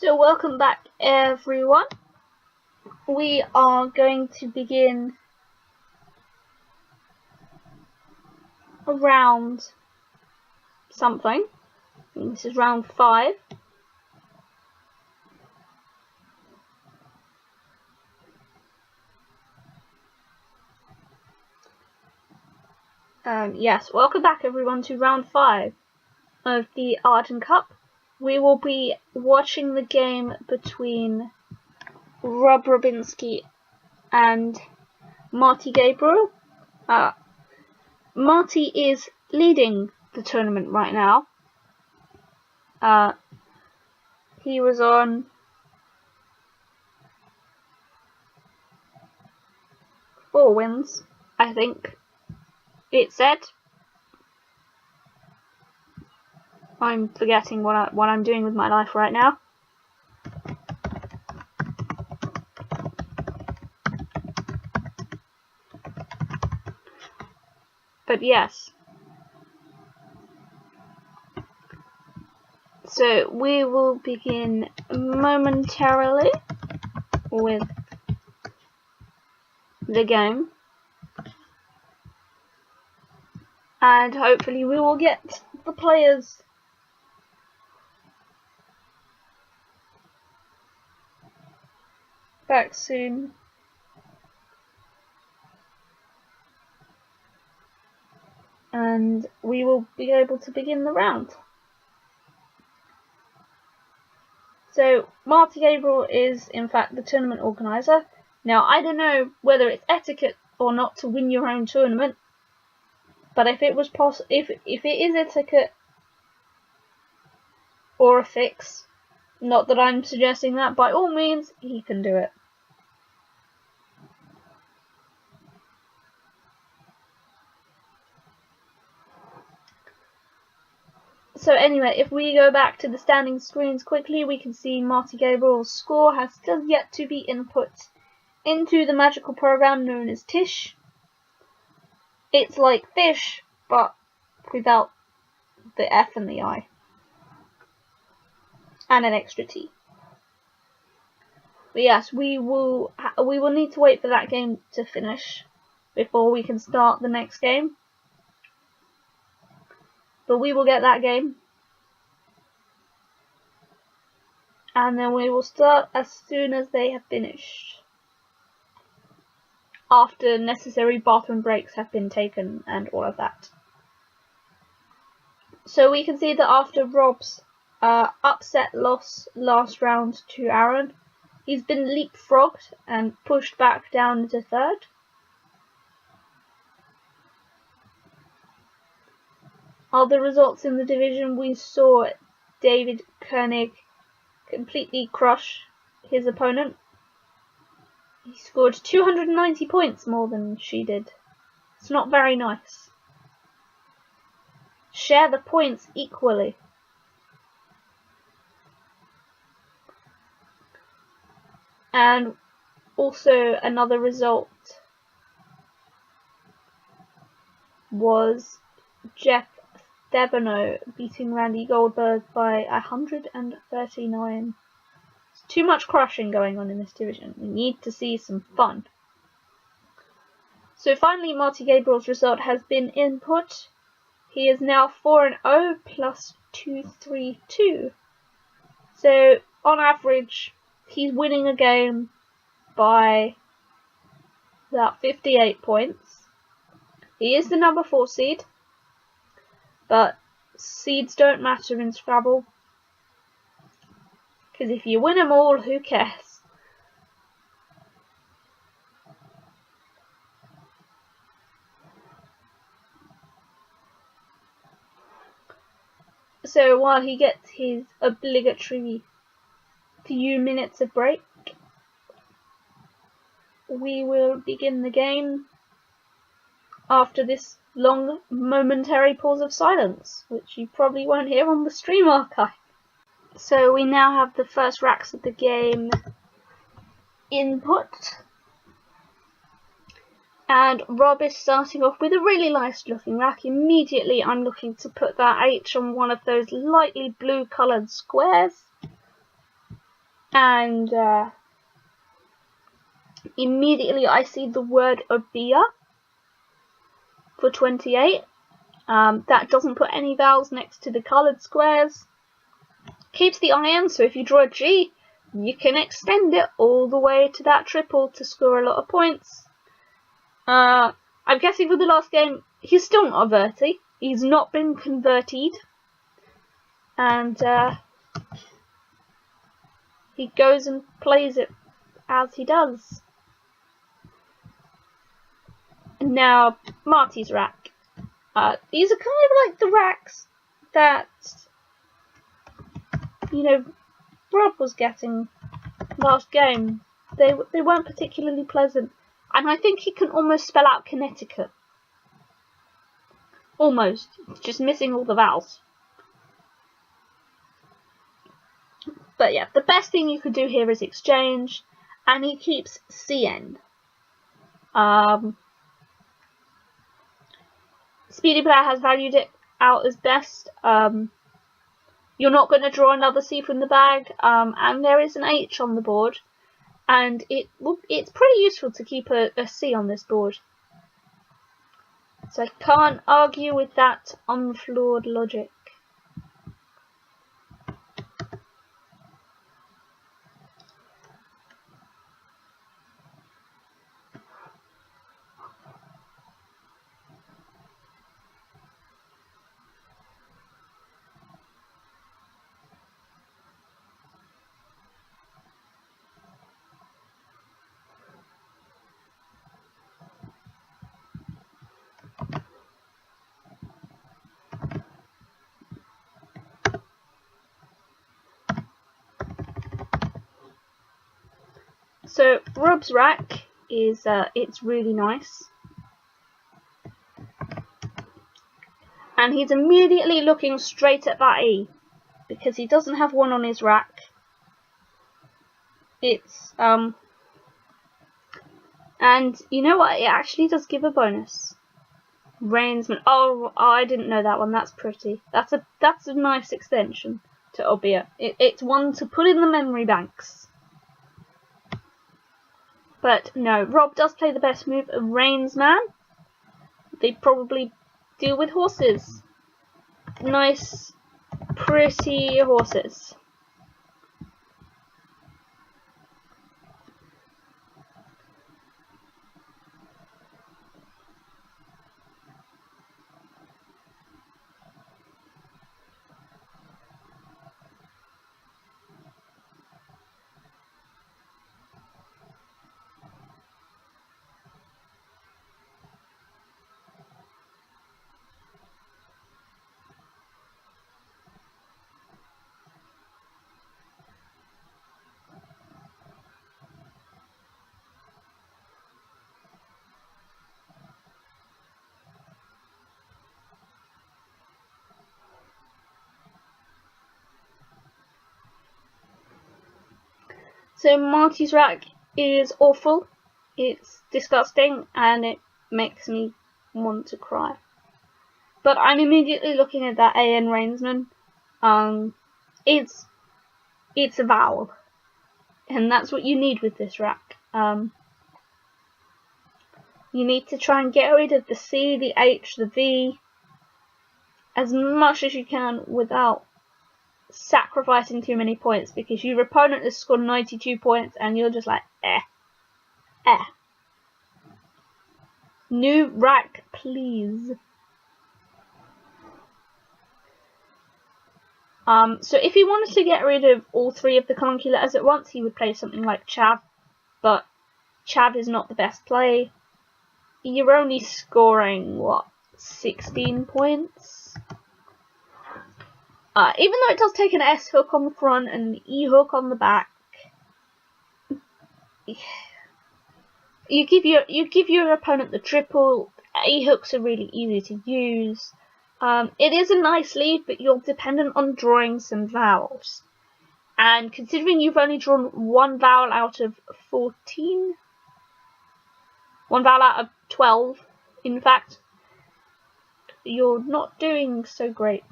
So welcome back everyone. We are going to begin round something. This is round 5. Yes, welcome back everyone to round 5 of the Arden Cup. We will be watching the game between Robinsky and Marty Gabriel. Marty is leading the tournament right now. He was on 4 wins, I think it said. I'm forgetting what I'm doing with my life right now. But yes. So we will begin momentarily with the game. And hopefully we will get the players back soon. And we will be able to begin the round. So Marty Gabriel is in fact the tournament organizer. Now I don't know whether it's etiquette or not to win your own tournament, but if it was if it is etiquette or a fix, not that I'm suggesting that, by all means he can do it. So anyway, if we go back to the standing screens quickly, we can see Marty Gabriel's score has still yet to be input into the magical program known as Tish. It's like fish, but without the F and the I. And an extra T. But yes, we will need to wait for that game to finish before we can start the next game. But we will get that game. And then we will start as soon as they have finished. After necessary bathroom breaks have been taken and all of that. So we can see that after Rob's upset loss last round to Aaron, he's been leapfrogged and pushed back down to 3rd. Other results in the division, we saw David Koenig completely crush his opponent. He scored 290 points more than she did. It's not very nice. Share the points equally. And also another result was Jeff Stebano beating Randy Goldberg by 139. There's too much crushing going on in this division. We need to see some fun. So finally Marty Gabriel's result has been input. He is now 4-0 plus 232. So on average he's winning a game by about 58 points. He is the number 4 seed. But seeds don't matter in Scrabble. Because if you win them all, who cares? So while he gets his obligatory few minutes of break, we will begin the game after this long momentary pause of silence, which you probably won't hear on the stream archive. So we now have the first racks of the game input. And Rob is starting off with a really nice looking rack. Immediately I'm looking to put that H on one of those lightly blue coloured squares. and immediately I see the word obia for 28. That doesn't put any vowels next to the coloured squares. Keeps the iron, so if you draw a G, you can extend it all the way to that triple to score a lot of points. I'm guessing for the last game, he's still not a verti. He's not been converted. And he goes and plays it as he does. Now, Marty's rack. These are kind of like the racks that, you know, Rob was getting last game. They weren't particularly pleasant. And I think he can almost spell out Connecticut. Almost. Just missing all the vowels. But yeah, the best thing you could do here is exchange. And he keeps CN. Speedy Player has valued it out as best. You're not going to draw another C from the bag. And there is an H on the board. And it's pretty useful to keep a C on this board. So I can't argue with that unflawed logic. So Rob's rack is it's really nice, and he's immediately looking straight at that E because he doesn't have one on his rack. It's and you know what? It actually does give a bonus. Rainsman. Oh, I didn't know that one. That's pretty. That's a nice extension to Obia. It's one to put in the memory banks. But no, Rob does play the best move of Rainsman. They probably deal with horses. Nice, pretty horses. So Marty's rack is awful. It's disgusting and it makes me want to cry. But I'm immediately looking at that AN Rainsman. It's a vowel. And that's what you need with this rack. You need to try and get rid of the C, the H, the V as much as you can without sacrificing too many points, because your opponent has scored 92 points and you're just like New rack, please. So if he wanted to get rid of all three of the clunky letters at once, he would play something like Chav, but Chav is not the best play. You're only scoring, what, 16 points? Even though it does take an S hook on the front and an E hook on the back, you give your opponent the triple. E hooks are really easy to use. It is a nice lead, but you're dependent on drawing some vowels. And considering you've only drawn one vowel out of 14, one vowel out of 12, in fact, you're not doing so great.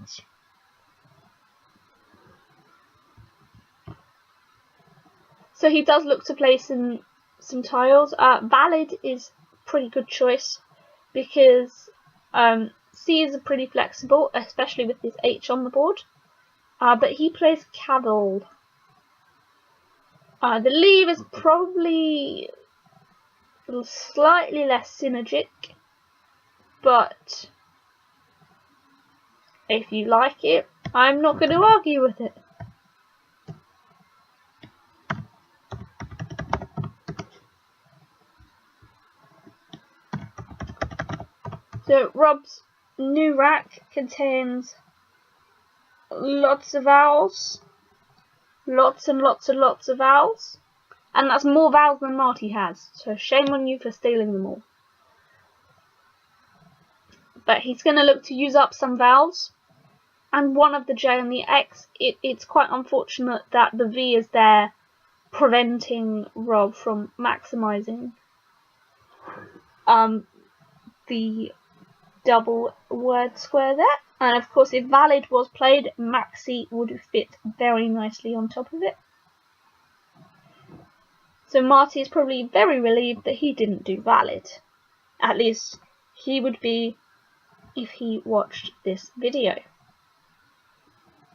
So he does look to play some tiles. Valid is a pretty good choice because C is pretty flexible, especially with this H on the board. But he plays Cavil. The leave is probably slightly less synergic, but if you like it, I'm not going to argue with it. So Rob's new rack contains lots of vowels, lots and lots and lots of vowels, and that's more vowels than Marty has, so shame on you for stealing them all. But he's going to look to use up some vowels, and one of the J and the X, it's quite unfortunate that the V is there, preventing Rob from maximising the double word square there. And of course, if valid was played, maxi would fit very nicely on top of it. So Marty is probably very relieved that he didn't do valid. At least he would be if he watched this video.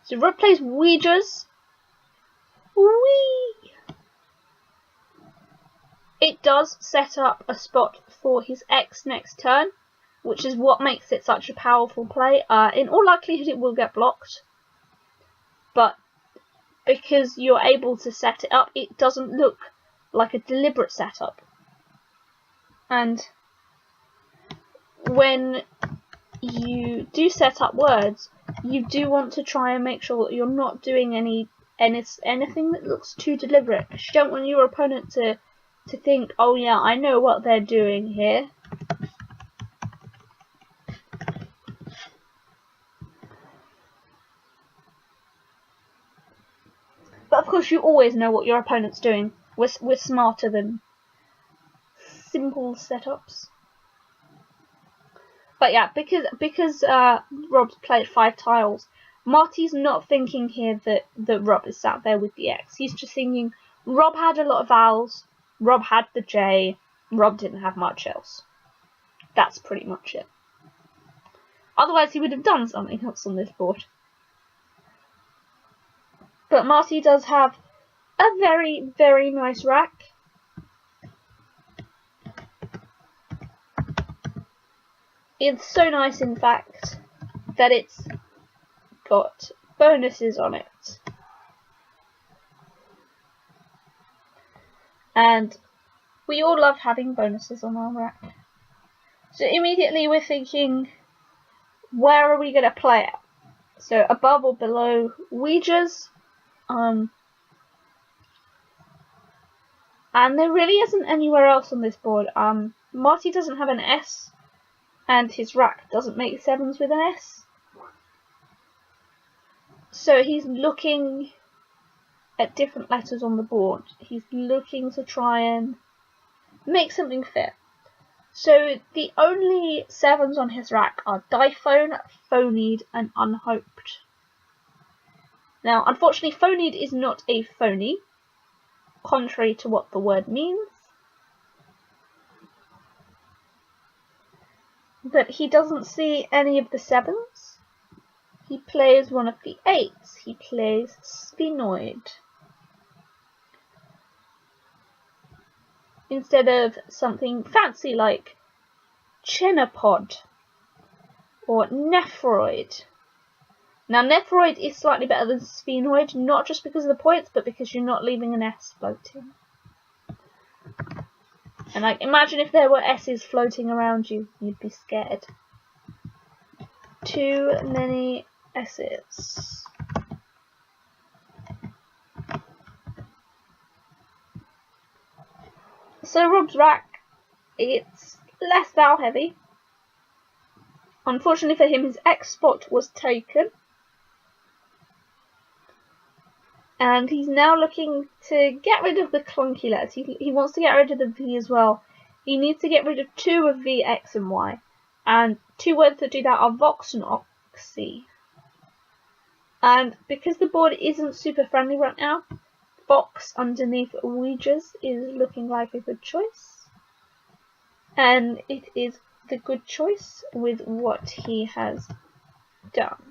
So Rob plays Ouija's. Whee! It does set up a spot for his X next turn, which is what makes it such a powerful play. In all likelihood it will get blocked, but because you're able to set it up, it doesn't look like a deliberate setup. And when you do set up words, you do want to try and make sure that you're not doing anything that looks too deliberate. You don't want your opponent to think, oh yeah, I know what they're doing here. But of course you always know what your opponent's doing. We're smarter than simple setups. But yeah, because Rob's played 5 tiles, Marty's not thinking here that Rob is sat there with the X. He's just thinking Rob had a lot of vowels, Rob had the J, Rob didn't have much else. That's pretty much it. Otherwise he would have done something else on this board. But Marty does have a very, very nice rack. It's so nice, in fact, that it's got bonuses on it. And we all love having bonuses on our rack. So immediately we're thinking, where are we going to play it? So above or below Ouija's. And there really isn't anywhere else on this board. Marty doesn't have an S, and his rack doesn't make 7s with an S. So he's looking at different letters on the board. He's looking to try and make something fit. So the only 7s on his rack are diphone, phonied, and unhoped. Now, unfortunately, phonied is not a phony, contrary to what the word means. But he doesn't see any of the 7s. He plays one of the 8s. He plays sphenoid, instead of something fancy like chenopod or nephroid. Now, nephroid is slightly better than sphenoid, not just because of the points, but because you're not leaving an S floating. And like, imagine if there were S's floating around you, you'd be scared. Too many S's. So Rob's rack, it's less vowel heavy. Unfortunately for him, his X spot was taken. And he's now looking to get rid of the clunky letters. He wants to get rid of the V as well. He needs to get rid of 2 of V, X and Y. And 2 words that do that are vox and oxy. And because the board isn't super friendly right now, box underneath Ouija's is looking like a good choice. And it is the good choice with what he has done.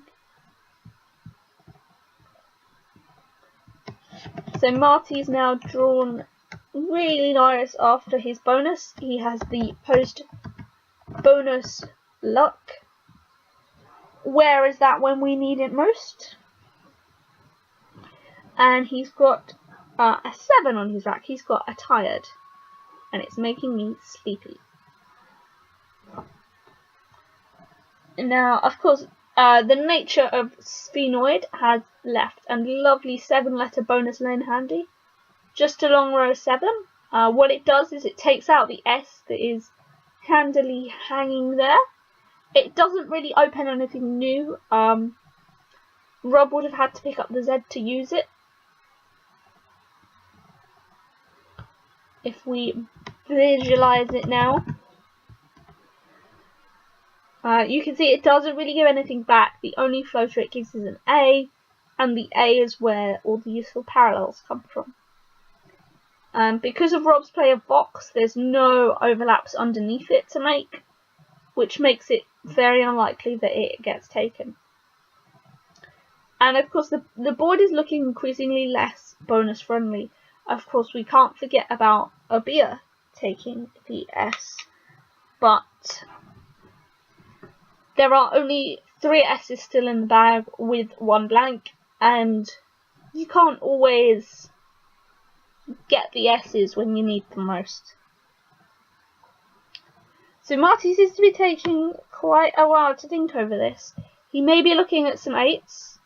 So Marty's now drawn really nice after his bonus. He has the post bonus luck. Where is that when we need it most? And he's got a 7 on his rack. He's got a tired, and it's making me sleepy. Now, of course, the nature of sphenoid has left a lovely 7-letter bonus lane handy, just along row 7. What it does is it takes out the S that is handily hanging there. It doesn't really open anything new. Rob would have had to pick up the Z to use it. If we visualize it now, you can see it doesn't really give anything back. The only floater it gives is an A, and the A is where all the useful parallels come from. Because of Rob's play of box, there's no overlaps underneath it to make, which makes it very unlikely that it gets taken. And of course the board is looking increasingly less bonus friendly. Of course we can't forget about Obia taking the S, but there are only 3 S's still in the bag with 1 blank, and you can't always get the S's when you need them most. So Marty seems to be taking quite a while to think over this. He may be looking at some 8s.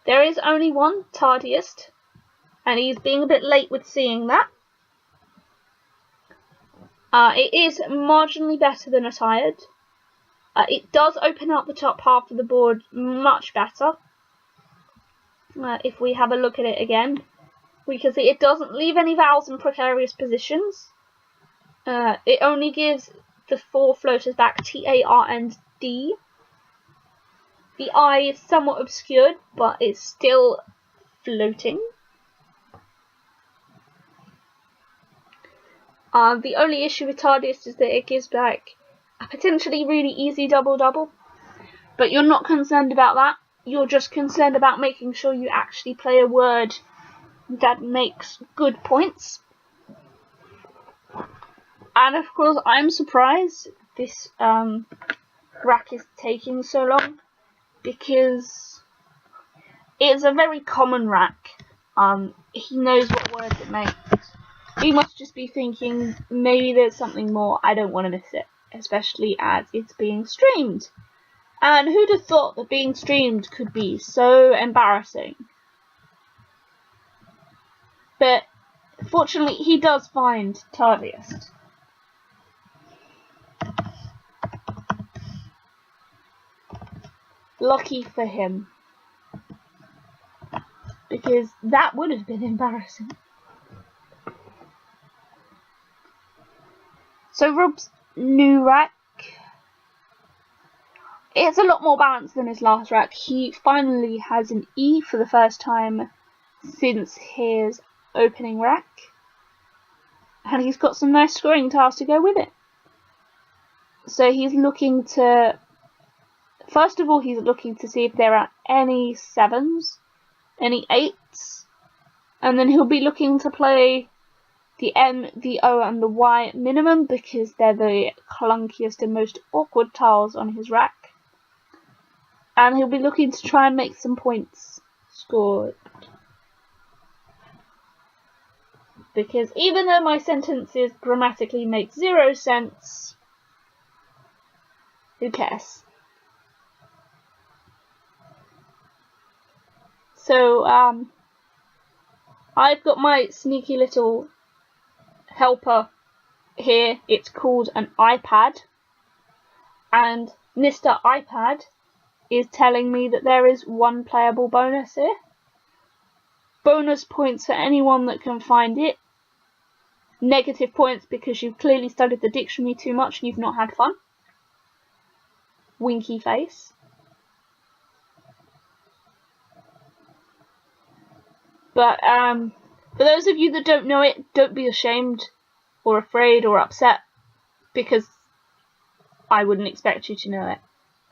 There is only one tardiest, and he's being a bit late with seeing that. It is marginally better than a tired. It does open up the top half of the board much better. If we have a look at it again, we can see it doesn't leave any vowels in precarious positions. It only gives the 4 floaters back T, A, R, and D. The I is somewhat obscured, but it's still floating. The only issue with tardiest is that it gives back a potentially really easy double-double. But you're not concerned about that. You're just concerned about making sure you actually play a word that makes good points. And of course, I'm surprised this rack is taking so long, because it's a very common rack. He knows what words it makes. He must just be thinking, maybe there's something more, I don't want to miss it, especially as it's being streamed. And who'd have thought that being streamed could be so embarrassing? But fortunately, he does find tardiest. Lucky for him, because that would have been embarrassing. So Rob's new rack, it's a lot more balanced than his last rack. He finally has an E for the first time since his opening rack, and he's got some nice scoring tiles to go with it. So he's looking to, first of all, he's looking to see if there are any 7s, any 8s, and then he'll be looking to play the M, the O, and the Y minimum, because they're the clunkiest and most awkward tiles on his rack. And he'll be looking to try and make some points scored. Because even though my sentences grammatically make 0 sense, who cares? So, I've got my sneaky little helper here. It's called an iPad, and Mr. iPad is telling me that there is 1 playable bonus here. Bonus points for anyone that can find it. Negative points because you've clearly studied the dictionary too much and you've not had fun. Winky face. But for those of you that don't know it, don't be ashamed or afraid or upset, because I wouldn't expect you to know it.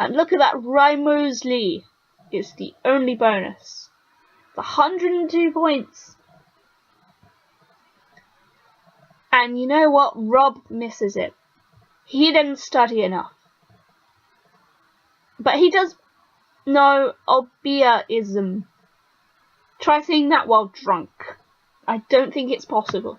And look at that, Mosley is the only bonus. 102 points. And you know what? Rob misses it. He didn't study enough. But he does know obeaism. Try saying that while drunk. I don't think it's possible.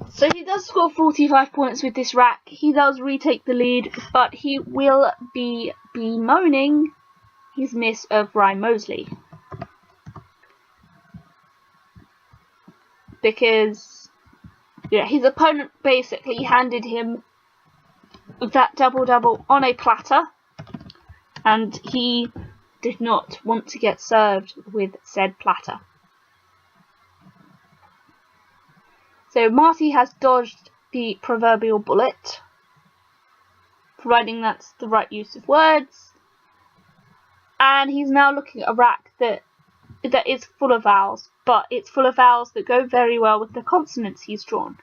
So he does score 45 points with this rack. He does retake the lead, but he will be bemoaning his miss of Ryan Mosley. Because his opponent basically handed him that double-double on a platter, and he did not want to get served with said platter. So Marty has dodged the proverbial bullet, providing that's the right use of words, and he's now looking at a rack that is full of vowels, but it's full of vowels that go very well with the consonants he's drawn.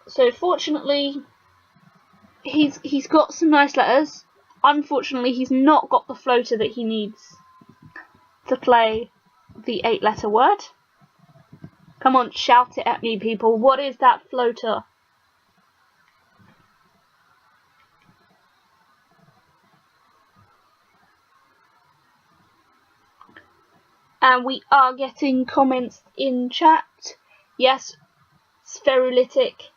So fortunately, he's got some nice letters. Unfortunately, he's not got the floater that he needs to play the 8-letter word. Come on, shout it at me, people. What is that floater? And we are getting comments in chat. Yes, Spherulitic,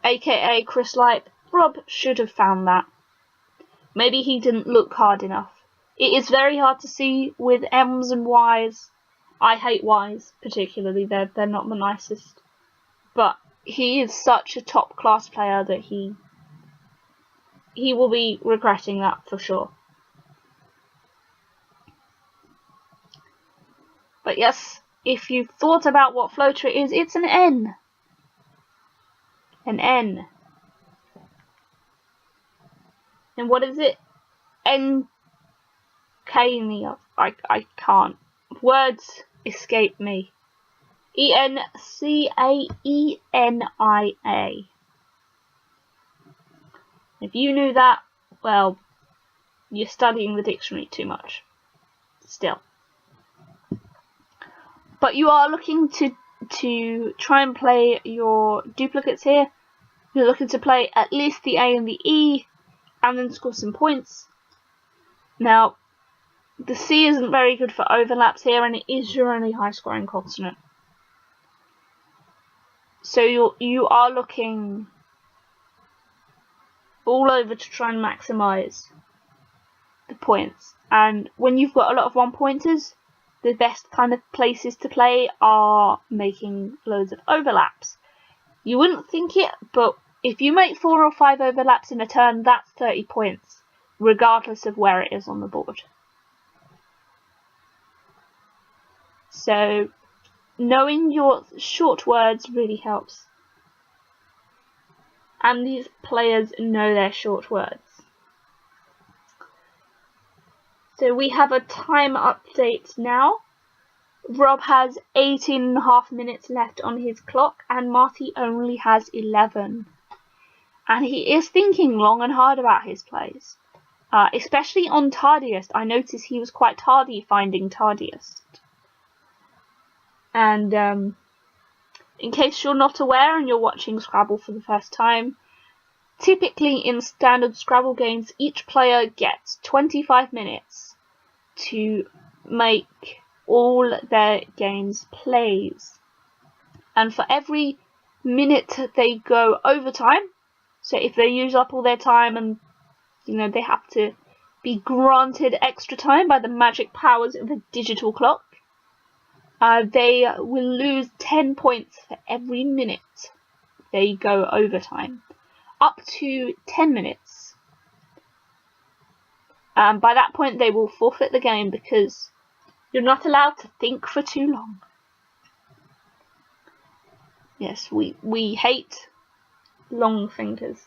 aka Chris Light. Rob should have found that. Maybe he didn't look hard enough. It is very hard to see with M's and Y's. I hate Y's particularly. They're not the nicest. But he is such a top class player that he will be regretting that for sure. But yes, if you've thought about what floater it is, it's an N. An N. And what is it? I can't. Words escape me. Encaenia. If you knew that, well, you're studying the dictionary too much. Still. But you are looking to try and play your duplicates here. You're looking to play at least the A and the E, and then score some points. Now, the C isn't very good for overlaps here, and it is your only high scoring consonant. So you are looking all over to try and maximise the points. And when you've got a lot of 1-pointers, the best kind of places to play are making loads of overlaps. You wouldn't think it, but if you make 4 or 5 overlaps in a turn, that's 30 points, regardless of where it is on the board. So, knowing your short words really helps. And these players know their short words. So we have a time update now. Rob has 18.5 minutes left on his clock, and Marty only has 11. And he is thinking long and hard about his plays. Especially on tardiest. I noticed he was quite tardy finding tardiest. And in case you're not aware and you're watching Scrabble for the first time, typically in standard Scrabble games, each player gets 25 minutes to make all their games plays. And for every minute they go overtime, so if they use up all their time and they have to be granted extra time by the magic powers of a digital clock, they will lose 10 points for every minute they go overtime, up to 10 minutes. By that point they will forfeit the game because you're not allowed to think for too long. Yes, we hate long thinkers.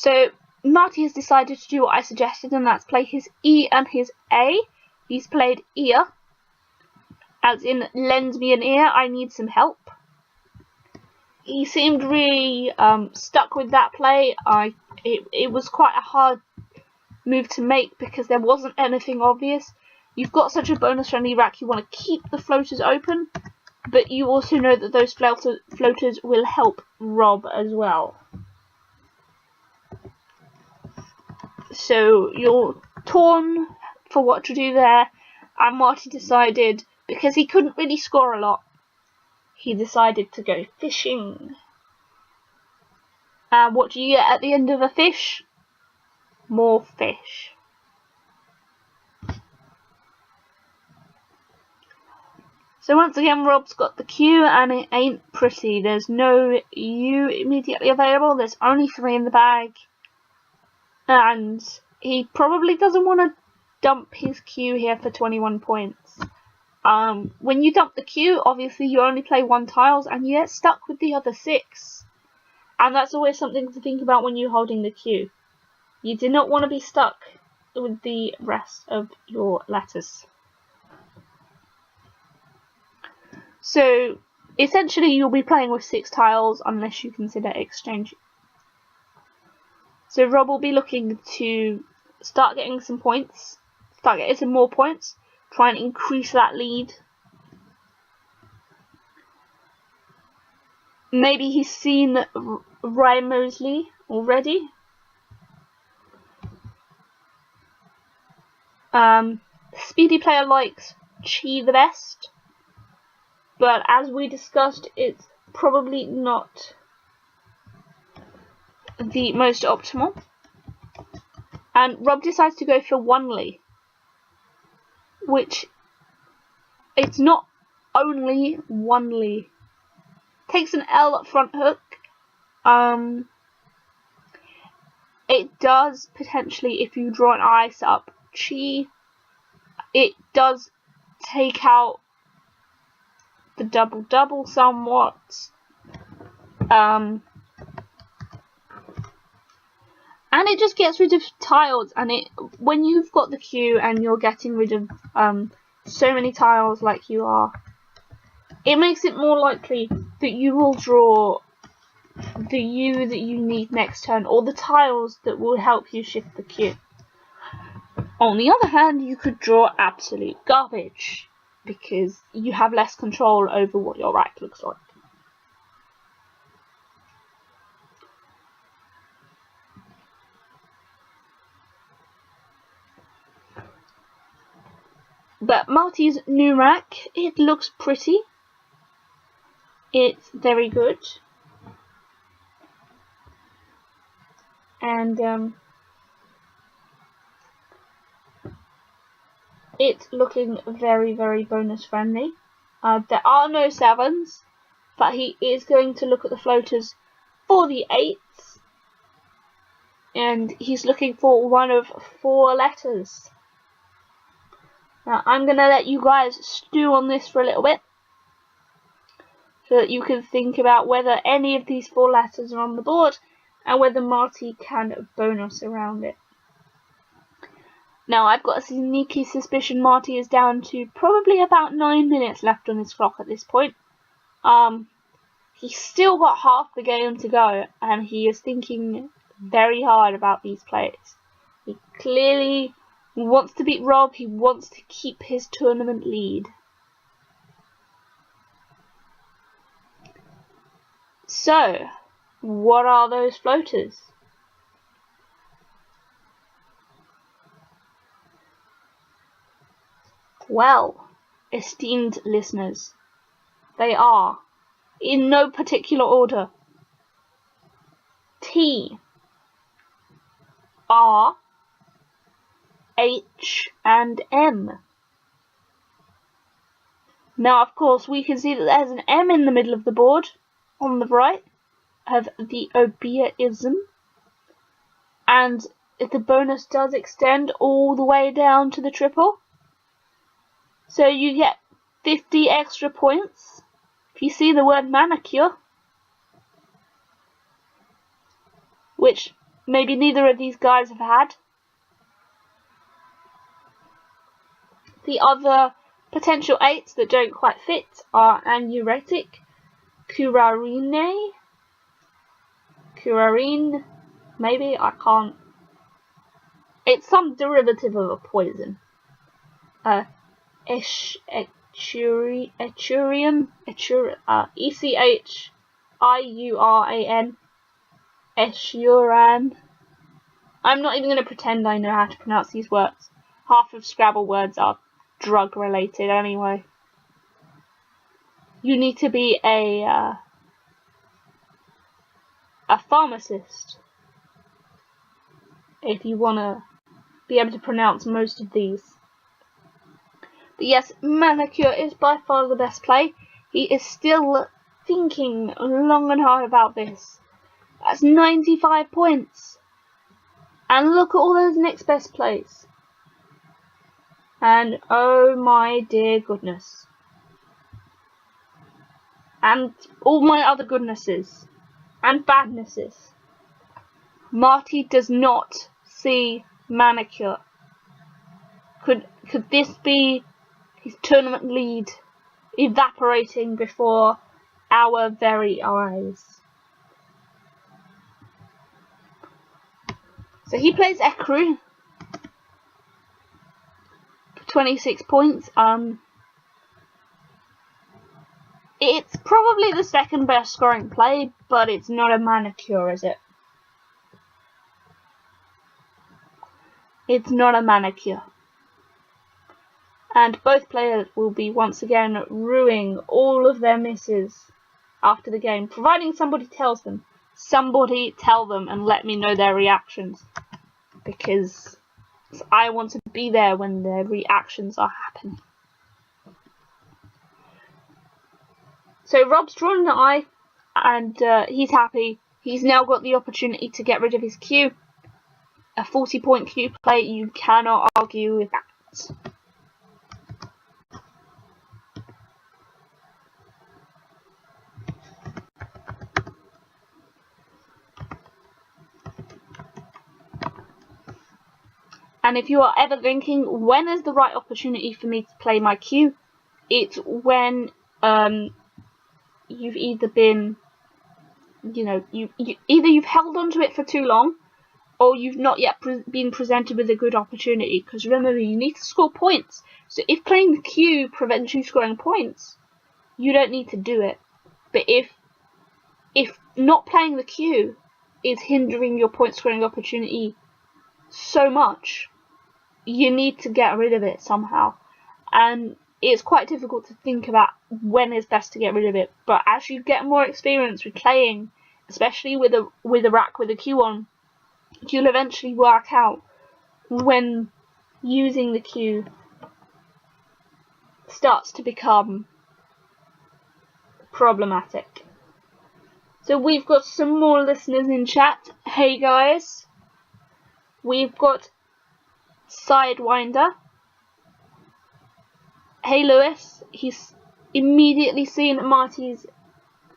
So Marty has decided to do what I suggested, and that's play his E and his A. He's played ear, as in lend me an ear, I need some help. He seemed really stuck with that play. It was quite a hard move to make because there wasn't anything obvious. You've got such a bonus friendly rack, you want to keep the floaters open, but you also know that those floaters will help Rob as well. So you're torn for what to do there, and Marty decided, because he couldn't really score a lot, he decided to go fishing. And what do you get at the end of a fish? More fish. So once again, Rob's got the Q, and it ain't pretty. There's no U immediately available. There's only 3 in the bag. And he probably doesn't want to dump his Q here for 21 points. When you dump the Q, obviously you only play 1 tiles, and you get stuck with the other 6. And that's always something to think about when you're holding the Q. You do not want to be stuck with the rest of your letters. So, essentially you'll be playing with 6 tiles unless you consider exchanging. So Rob will be looking to start getting some points, start getting some more points, try and increase that lead. Maybe he's seen Ryan Mosley already. Speedy player likes Chi the best, but as we discussed, it's probably not the most optimal. And Rob decides to go for Onely, which it's not only Onely. Takes an L at front hook. It does potentially, if you draw an I set up Chi, it does take out the double somewhat. And it just gets rid of tiles, and when you've got the Q and you're getting rid of so many tiles like you are, it makes it more likely that you will draw the U that you need next turn, or the tiles that will help you shift the Q. On the other hand, you could draw absolute garbage, because you have less control over what your rack looks like. But Marty's new rack, it looks pretty. It's very good. And it's looking very, very bonus friendly. There are no 7s, but he is going to look at the floaters for the 8s. And he's looking for one of 4 letters. Now, I'm going to let you guys stew on this for a little bit, so that you can think about whether any of these 4 letters are on the board, and whether Marty can bonus around it. Now, I've got a sneaky suspicion Marty is down to probably about 9 minutes left on his clock at this point. He's still got half the game to go, and he is thinking very hard about these plays. He clearly wants to beat Rob, he wants to keep his tournament lead. So, what are those floaters? Well, esteemed listeners, they are, in no particular order, T, R, H, and M. Now, of course, we can see that there's an M in the middle of the board, on the right, of the obeism, and the bonus does extend all the way down to the triple. So you get 50 extra points if you see the word manicure, which maybe neither of these guys have had. The other potential 8s that don't quite fit are anuretic, curarine, maybe, I can't. It's some derivative of a poison. Echurian, ECHIURAN, Echuran. I'm not even going to pretend I know how to pronounce these words. Half of Scrabble words are drug related anyway. You need to be a pharmacist if you want to be able to pronounce most of these. But yes, Manicure is by far the best play. He is still thinking long and hard about this. That's 95 points. And look at all those next best plays. And oh my dear goodness. And all my other goodnesses. And badnesses. Marty does not see Manicure. Could this be his tournament lead evaporating before our very eyes? So he plays Ecru for 26 points. It's probably the second best scoring play, but it's not a Manicure, is it? It's not a Manicure. And both players will be once again ruining all of their misses after the game, providing somebody tells them. Somebody tell them and let me know their reactions, because I want to be there when their reactions are happening. So Rob's drawn an eye, and he's happy. He's now got the opportunity to get rid of his Q. A 40-point Q play, you cannot argue with that. And if you are ever thinking, when is the right opportunity for me to play my Q? It's when you've either been, either you've held on to it for too long, or you've not yet been presented with a good opportunity. Because remember, you need to score points. So if playing the Q prevents you scoring points, you don't need to do it. But if not playing the Q is hindering your point scoring opportunity so much, you need to get rid of it somehow. And it's quite difficult to think about when is best to get rid of it. But as you get more experience with playing, especially with a rack with a Q on, you'll eventually work out when using the Q starts to become problematic. So we've got some more listeners in chat. Hey guys, we've got Sidewinder. Hey Lewis, he's immediately seen Marty's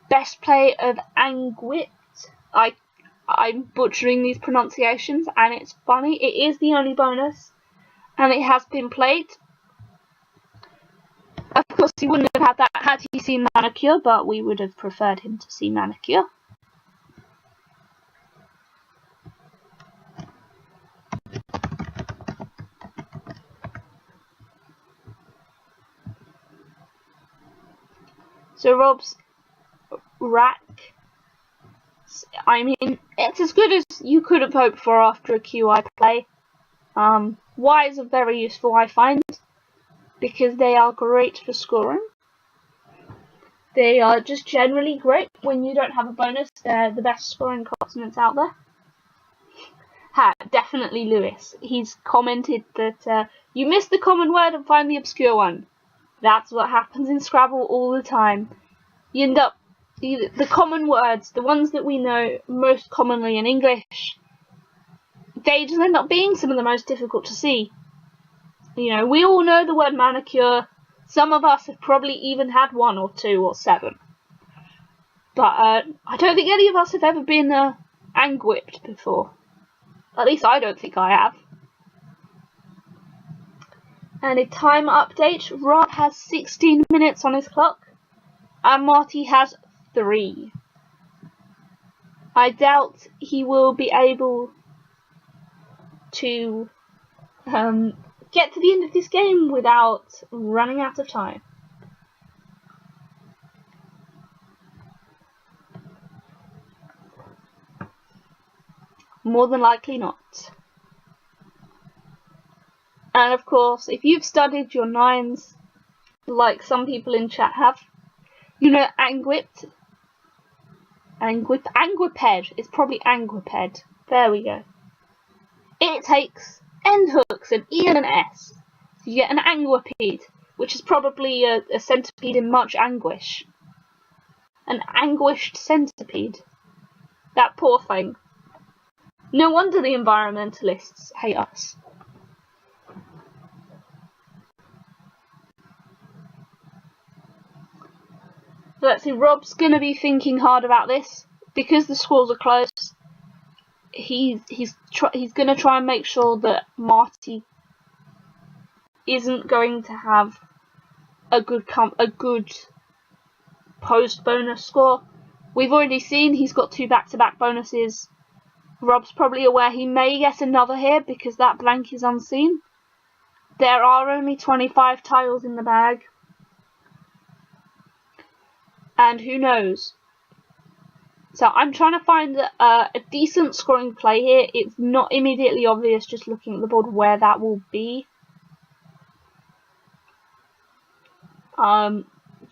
best play of Anguit. I'm butchering these pronunciations, and it's funny. It is the only bonus, and it has been played. Of course, he wouldn't have had that had he seen Manicure, but we would have preferred him to see Manicure. So Rob's rack, I mean, it's as good as you could have hoped for after a QI play. Ys are very useful, I find, because they are great for scoring. They are just generally great when you don't have a bonus. They're the best scoring consonants out there. Definitely Lewis. He's commented that you miss the common word and find the obscure one. That's what happens in Scrabble all the time. You end up, the common words, the ones that we know most commonly in English, they just end up being some of the most difficult to see. You know, we all know the word manicure. Some of us have probably even had 1 or 2 or 7. But I don't think any of us have ever been anguipped before. At least I don't think I have. And a time update. Rob has 16 minutes on his clock. And Marty has 3. I doubt he will be able to get to the end of this game without running out of time. More than likely not. And of course, if you've studied your 9s, like some people in chat have, you know Anguiped. It's probably Anguiped. There we go. It takes end hooks, an E and an S. So you get an Anguipede, which is probably a centipede in much anguish. An anguished centipede. That poor thing. No wonder the environmentalists hate us. Let's see, Rob's going to be thinking hard about this. Because the scores are close, he's going to try and make sure that Marty isn't going to have a good post bonus score. We've already seen he's got 2 back-to-back bonuses. Rob's probably aware he may get another here because that blank is unseen. There are only 25 tiles in the bag. And who knows? So I'm trying to find a decent scoring play here. It's not immediately obvious just looking at the board where that will be. You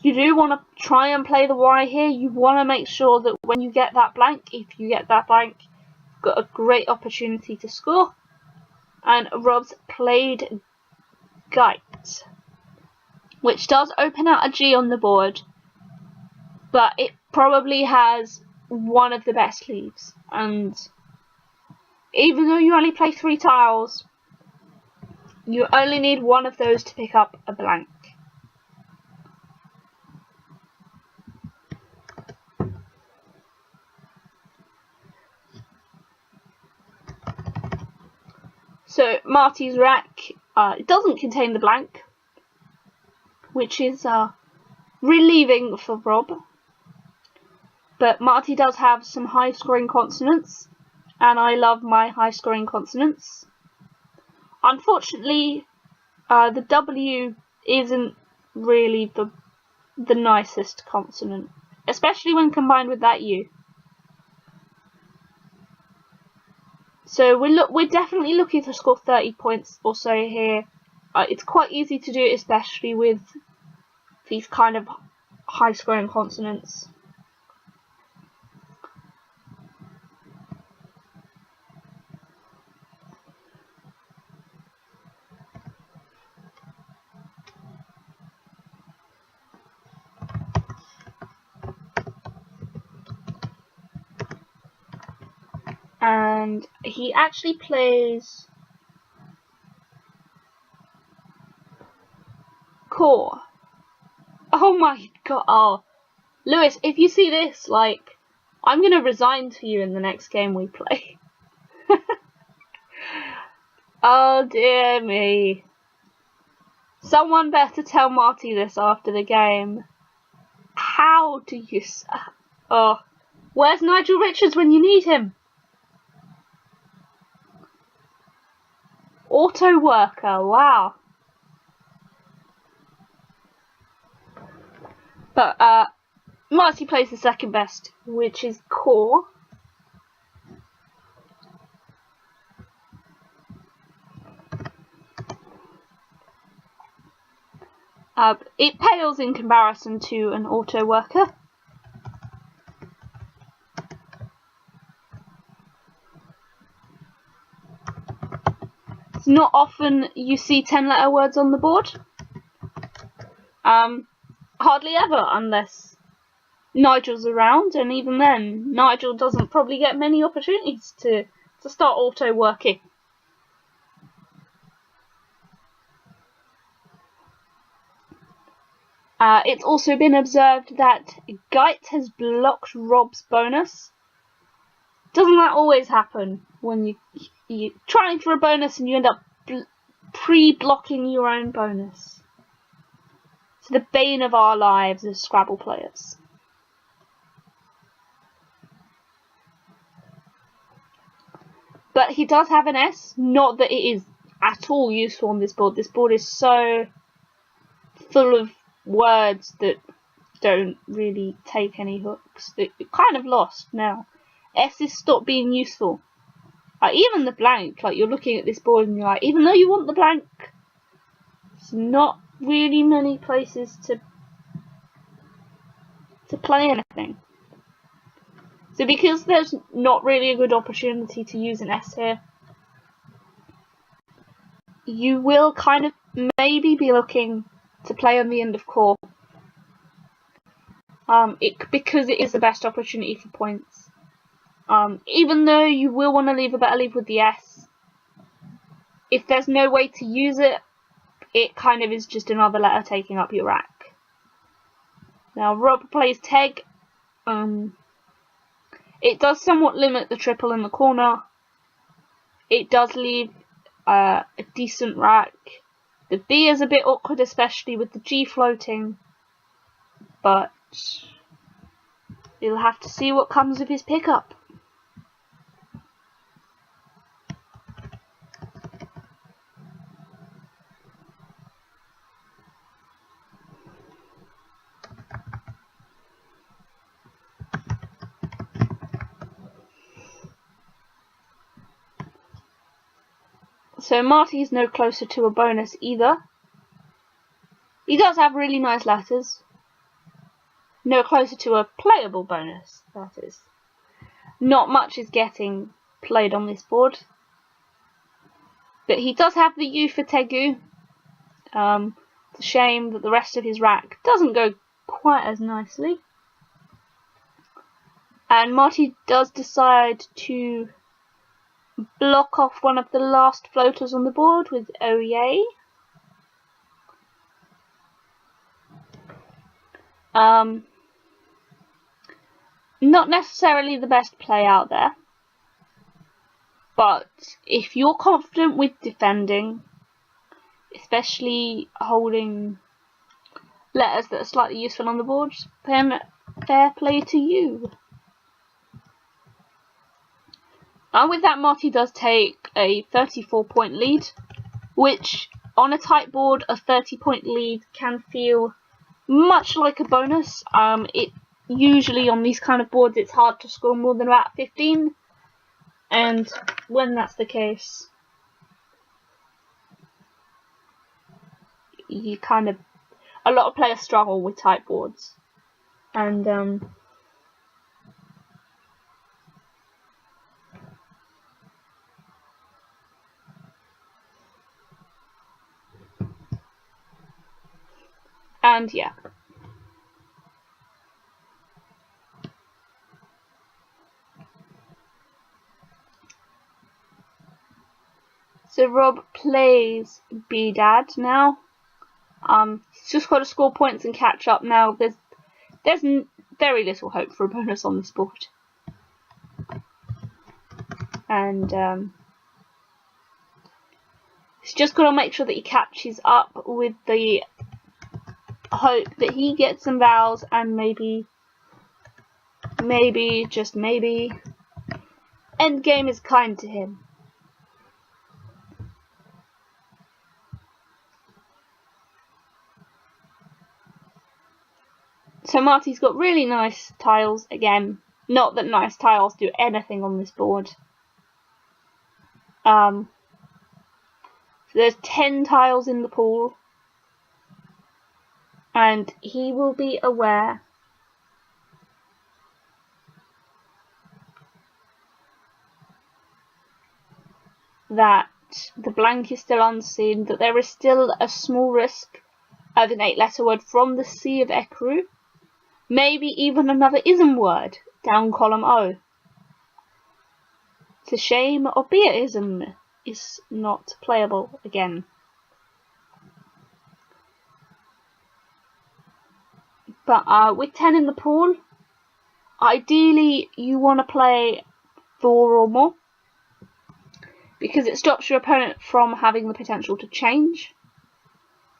do want to try and play the Y here. You want to make sure that when you get that blank, if you get that blank, you've got a great opportunity to score. And Rob's played Gite, which does open out a G on the board. But it probably has one of the best leaves, and even though you only play 3 tiles, you only need one of those to pick up a blank. So Marty's rack, it doesn't contain the blank, which is relieving for Rob. But Marty does have some high-scoring consonants, and I love my high-scoring consonants. Unfortunately, the W isn't really the nicest consonant, especially when combined with that U. So we're definitely looking to score 30 points or so here. It's quite easy to do, especially with these kind of high-scoring consonants. And he actually plays core. Oh my god. Oh, Lewis, if you see this, like, I'm gonna resign to you in the next game we play. Oh dear me. Someone better tell Marty this after the game. How do you... Oh, where's Nigel Richards when you need him? Auto worker, wow. But Marty plays the second best, which is core. It pales in comparison to an auto worker. It's not often you see 10-letter words on the board. Hardly ever, unless Nigel's around, and even then, Nigel doesn't probably get many opportunities to start auto working. It's also been observed that Gite has blocked Rob's bonus. Doesn't that always happen when you're trying for a bonus and you end up pre-blocking your own bonus. It's the bane of our lives as Scrabble players. But he does have an S, not that it is at all useful on this board. This board is so full of words that don't really take any hooks. That you're kind of lost now. S's stop being useful. Even the blank, like you're looking at this board and you're like, even though you want the blank, it's not really many places to play anything. So because there's not really a good opportunity to use an S here, you will kind of maybe be looking to play on the end of core. Because it is the best opportunity for points. Even though you will want to leave a better leave with the S, if there's no way to use it, it kind of is just another letter taking up your rack. Now Rob plays Teg. It does somewhat limit the triple in the corner. It does leave a decent rack. The B is a bit awkward, especially with the G floating, but we'll have to see what comes of his pickup. So Marty is no closer to a bonus either. He does have really nice letters. No closer to a playable bonus, that is. Not much is getting played on this board. But he does have the U for Tegu. It's a shame that the rest of his rack doesn't go quite as nicely. And Marty does decide to block off one of the last floaters on the board with Oh Yay. Not necessarily the best play out there, but if you're confident with defending, especially holding letters that are slightly useful on the board, then fair play to you. With that, Marty does take a 34-point lead, which on a tight board, a 30-point lead can feel much like a bonus. It usually on these kind of boards it's hard to score more than about 15, and when that's the case, you kind of a lot of players struggle with tight boards, and yeah. So Rob plays B-Dad now. He's just got to score points and catch up now. There's very little hope for a bonus on this board. And he's just got to make sure that he catches up with the hope that he gets some vowels and maybe, just maybe, endgame is kind to him. So Marty's got really nice tiles again. Not that nice tiles do anything on this board. So there's 10 tiles in the pool. And he will be aware that the blank is still unseen, that there is still a small risk of an 8-letter word from the C of Ecru. Maybe even another ism word down column O. It's a shame ism is not playable again. But with 10 in the pool, ideally you want to play 4 or more. because it stops your opponent from having the potential to change,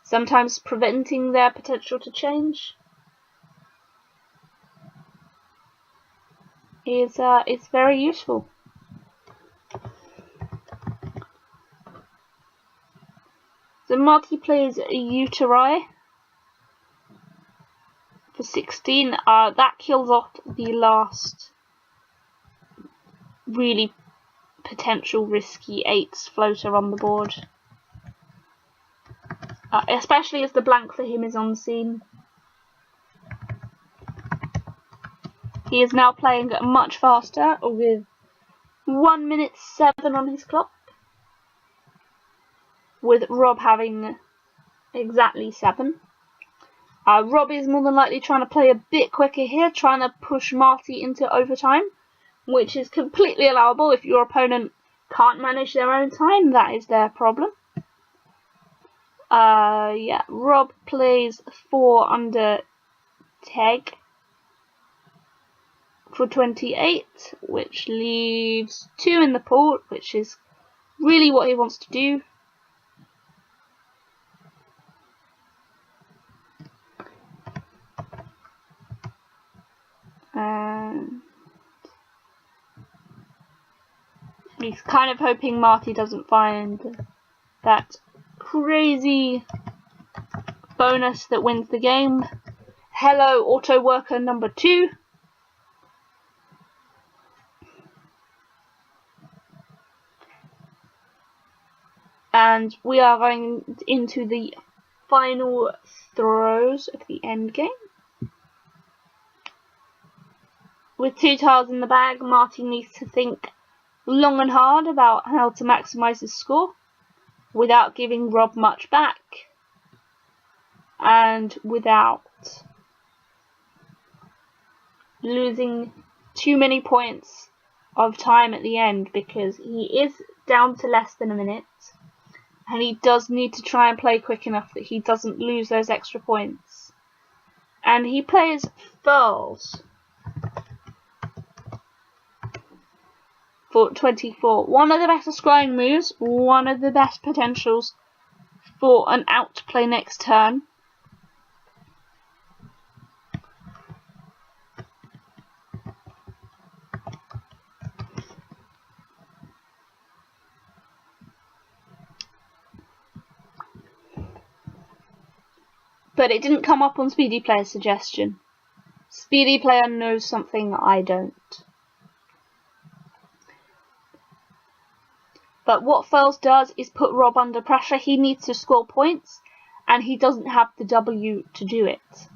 sometimes preventing their potential to change. Is very useful. So Marty plays Uteri for 16. That kills off the last really potential risky 8s floater on the board. Especially as the blank for him is on the scene. He is now playing much faster with 1 minute 7 on his clock, with Rob having exactly 7. Rob is more than likely trying to play a bit quicker here, trying to push Marty into overtime, which is completely allowable. If your opponent can't manage their own time, that is their problem. Yeah, Rob plays 4 under Teg for 28, which leaves 2 in the pool, which is really what he wants to do. He's kind of hoping Marty doesn't find that crazy bonus that wins the game. Hello, auto worker number 2. And we are going into the final throws of the end game. With 2 tiles in the bag, Marty needs to think long and hard about how to maximise his score without giving Rob much back and without losing too many points of time at the end, because he is down to less than a minute and he does need to try and play quick enough that he doesn't lose those extra points. And he plays Furls for 24. One of the better scrying moves, one of the best potentials for an outplay next turn. But it didn't come up on Speedy Player's suggestion. Speedy Player knows something I don't. But what Furls does is put Rob under pressure. He needs to score points, and he doesn't have the W to do it.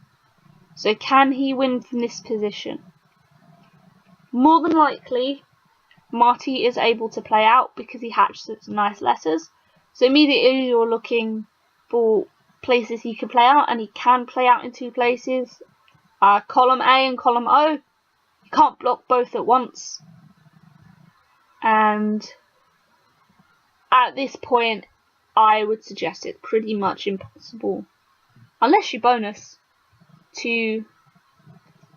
So can he win from this position? More than likely, Marty is able to play out because he hatched some nice letters. So immediately you're looking for places he can play out, and he can play out in 2 places. Column A and column O. You can't block both at once. And at this point, I would suggest it's pretty much impossible, unless you bonus, to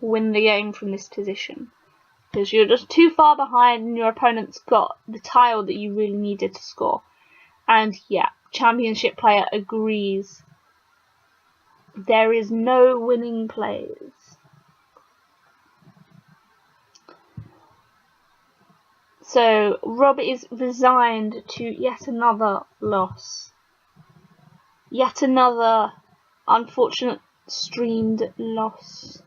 win the game from this position. Because you're just too far behind and your opponent's got the tile that you really needed to score. And yeah, Championship Player agrees. There is no winning plays. So Rob is resigned to yet another loss. Yet another unfortunate streamed loss.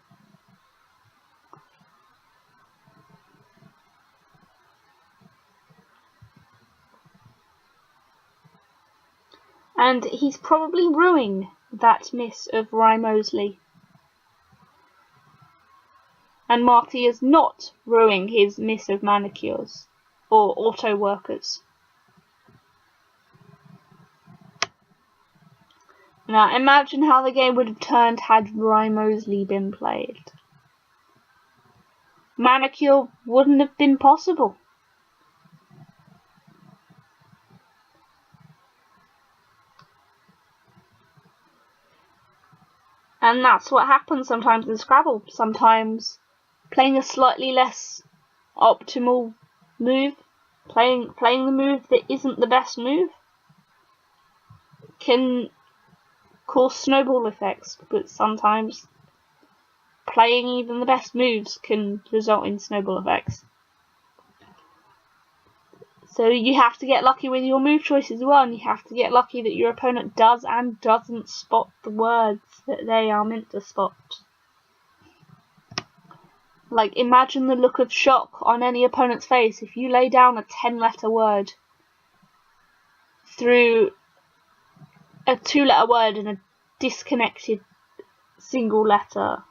And he's probably ruining that miss of Rye Mosley. And Marty is not ruining his miss of manicures or auto workers. Now imagine how the game would have turned had Rye Mosley been played. Manicure wouldn't have been possible. And that's what happens sometimes in Scrabble. Sometimes playing a slightly less optimal move Playing the move that isn't the best move can cause snowball effects, but sometimes playing even the best moves can result in snowball effects. So you have to get lucky with your move choice as well, and you have to get lucky that your opponent does and doesn't spot the words that they are meant to spot. Like, imagine the look of shock on any opponent's face if you lay down a 10-letter word through a 2-letter word and a disconnected single letter.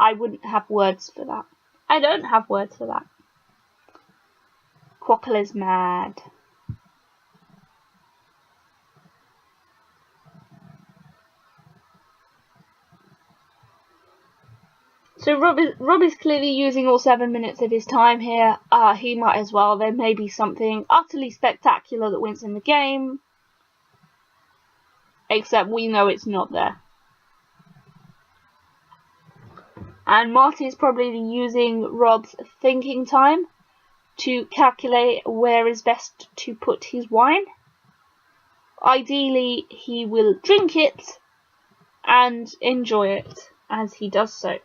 I wouldn't have words for that. I don't have words for that. Quackle is mad. So Rob is clearly using all 7 minutes of his time here. He might as well. There may be something utterly spectacular that wins in the game. Except we know it's not there. And Marty is probably using Rob's thinking time to calculate where is best to put his wine. Ideally, he will drink it and enjoy it as he does so.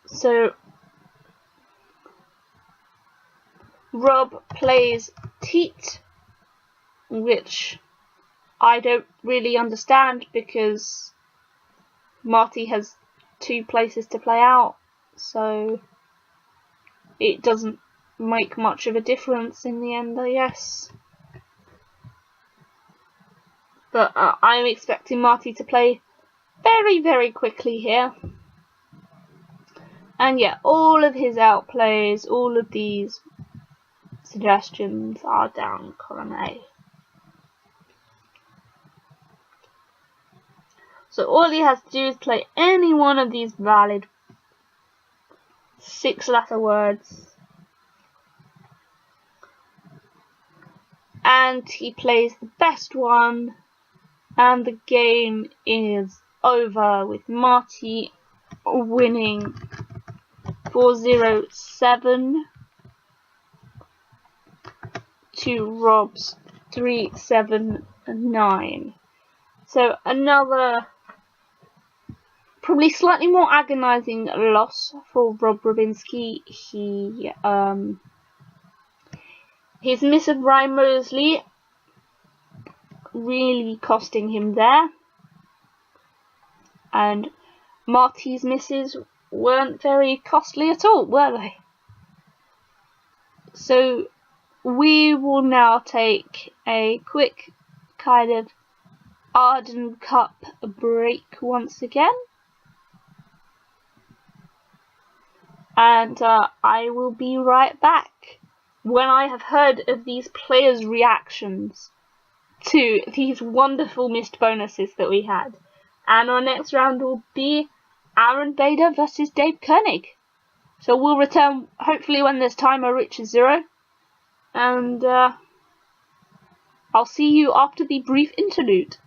So, Rob plays teat, which I don't really understand because Marty has 2 places to play out, so it doesn't make much of a difference in the end, I guess. But I'm expecting Marty to play very, very quickly here. And yeah, all of his outplays, all of these suggestions are down column A. So all he has to do is play any one of these valid 6-letter words. And he plays the best one, and the game is over with Marty winning 4-0-7 to Rob's 3-7-9. So another probably slightly more agonising loss for Rob Robinsky. His miss of Ryan Mosley really costing him there, and Marty's misses weren't very costly at all, were they? So we will now take a quick kind of Arden Cup break once again, and I will be right back when I have heard of these players' reactions to these wonderful missed bonuses that we had. And our next round will be Aaron Bader versus Dave Koenig. So we'll return hopefully when this timer reaches 0. And I'll see you after the brief interlude.